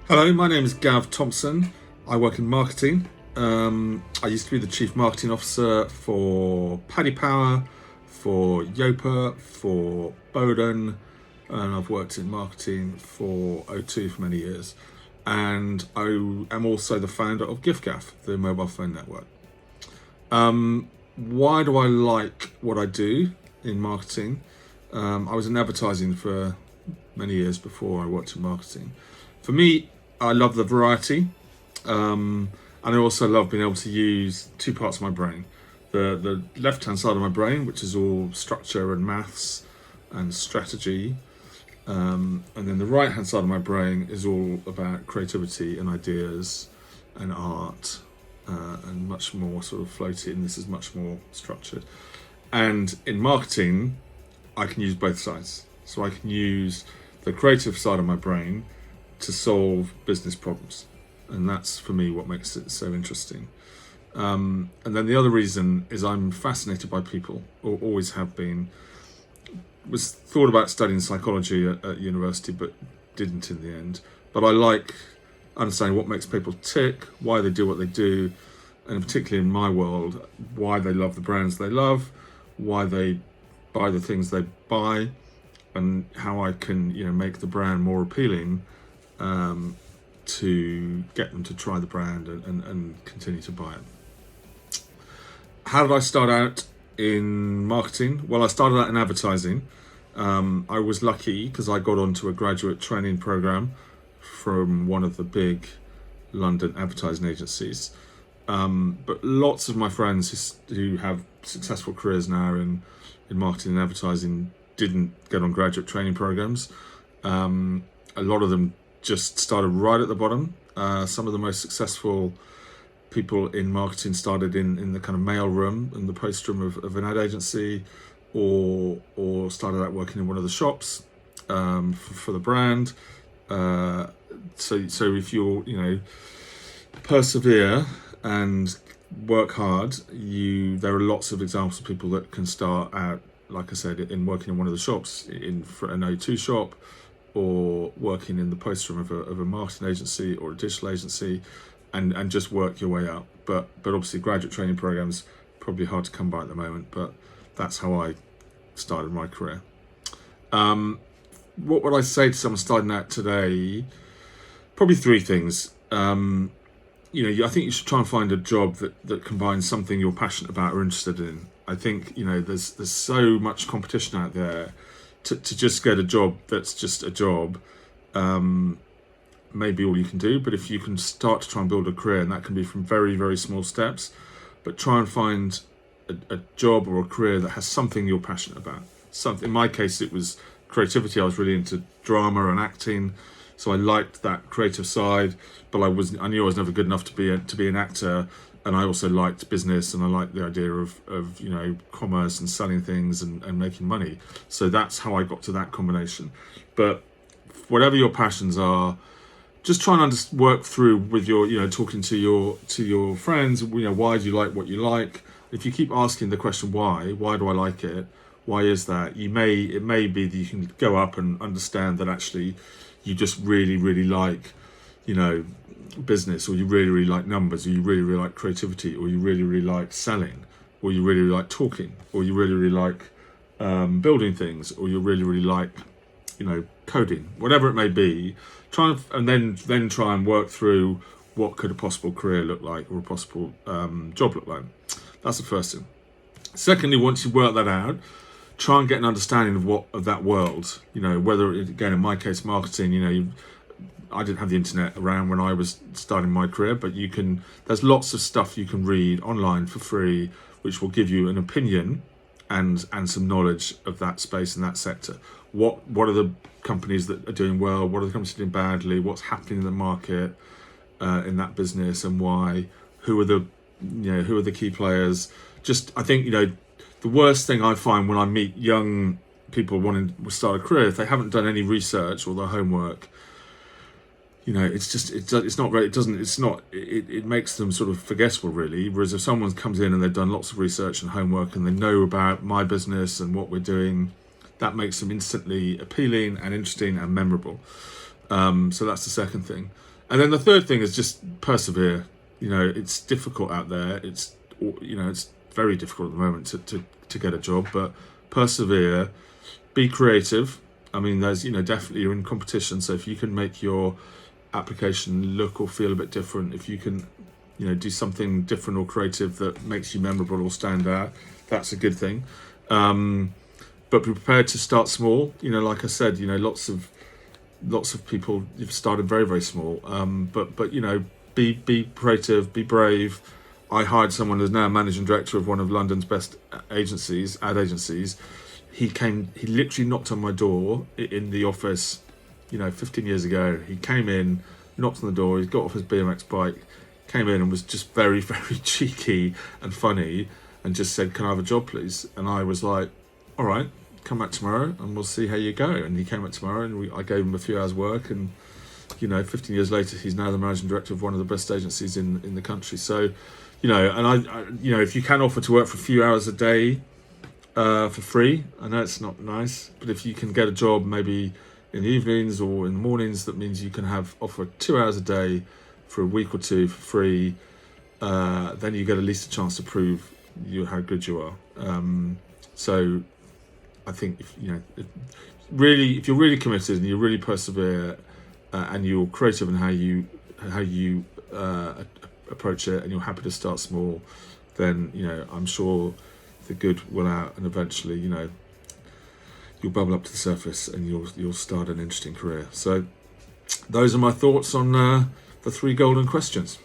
Hello, my name is Gav Thompson. I work in marketing. I used to be the Chief Marketing Officer for Paddy Power, for Yopa, for Bowden, and I've worked in marketing for O2 for many years. And I am also the founder of GiftGaff, the mobile phone network. Why do I like what I do in marketing? I was in advertising for many years before I worked in marketing. For me, I love the variety, and I also love being able to use two parts of my brain. The left-hand side of my brain, which is all structure and maths and strategy, and then the right-hand side of my brain is all about creativity and ideas and art, and much more sort of floaty, and this is much more structured. And in marketing, I can use both sides. So I can use the creative side of my brain to solve business problems. And that's, for me, what makes it so interesting. And then the other reason is I'm fascinated by people, or always have been. Was thought about studying psychology at university, but didn't in the end. But I like understanding what makes people tick, why they do what they do, and particularly in my world, why they love the brands they love, why they buy the things they buy, and how I can, make the brand more appealing, to get them to try the brand and continue to buy it. How did I start out in marketing? Well, I started out in advertising. I was lucky because I got onto a graduate training program from one of the big London advertising agencies. But lots of my friends who have successful careers now in marketing and advertising didn't get on graduate training programs. A lot of them just started right at the bottom. Some of the most successful people in marketing started in the kind of mail room and the post room of an ad agency, or started out working in one of the shops for the brand. So if you're persevere and work hard, there are lots of examples of people that can start out, like I said, in working in one of the shops, for an O2 shop, or working in the post room of a marketing agency or a digital agency, and just work your way up. But obviously graduate training programs probably hard to come by at the moment, but that's how I started my career. What would I say to someone starting out today? Probably three things. I think you should try and find a job that combines something you're passionate about or interested in. I think, there's so much competition out there. To just get a job that's just a job, maybe all you can do. But if you can start to try and build a career, and that can be from very, very small steps, but try and find a job or a career that has something you're passionate about. Something. In my case, it was creativity. I was really into drama and acting, so I liked that creative side. But I knew I was never good enough to be an actor. And I also liked business, and I liked the idea of commerce and selling things and making money. So that's how I got to that combination. But whatever your passions are, just try and work through with your, talking to your friends. Why do you like what you like? If you keep asking the question why do I like it? Why is that? It may be that you can go up and understand that actually you just really, really like, business, or you really, really like numbers, or you really, really like creativity, or you really, really like selling, or you really, really like talking, or you really, really like building things, or you really, really like coding, whatever it may be. And then try and work through what could a possible career look like, or a possible job look like. That's the first thing. Secondly, once you work that out, try and get an understanding of that world. Whether, again, in my case, marketing, I didn't have the internet around when I was starting my career, but there's lots of stuff you can read online for free, which will give you an opinion and some knowledge of that space and that sector. What are the companies that are doing well? What are the companies doing badly? What's happening in the market in that business, and why? Who are the key players? I think, the worst thing I find when I meet young people wanting to start a career, if they haven't done any research or their homework, it makes them sort of forgetful, really. Whereas if someone comes in and they've done lots of research and homework, and they know about my business and what we're doing, that makes them instantly appealing and interesting and memorable. So that's the second thing. And then the third thing is just persevere. It's difficult out there. It's very difficult at the moment to get a job, but persevere, be creative. I mean, there's, definitely you're in competition. So if you can make your application look or feel a bit different, if you can, do something different or creative that makes you memorable or stand out, that's a good thing. But be prepared to start small. Like I said, lots of people have started very, very small. But be creative, be brave. I hired someone who's now managing director of one of London's best ad agencies. He literally knocked on my door in the office, 15 years ago. He came in, knocked on the door, he got off his BMX bike, came in and was just very, very cheeky and funny and just said, "Can I have a job, please?" And I was like, "All right, come back tomorrow and we'll see how you go." And he came back tomorrow and I gave him a few hours work, and 15 years later, he's now the managing director of one of the best agencies in the country. So, and I if you can offer to work for a few hours a day for free, I know it's not nice, but if you can get a job maybe in the evenings or in the mornings, that means you can offer 2 hours a day for a week or two for free. Then you get at least a chance to prove how good you are. So I think if you're really committed and you really persevere, and you're creative in how you approach it, and you're happy to start small, then I'm sure the good will out, and eventually you'll bubble up to the surface and you'll start an interesting career. So those are my thoughts on the 3 golden questions.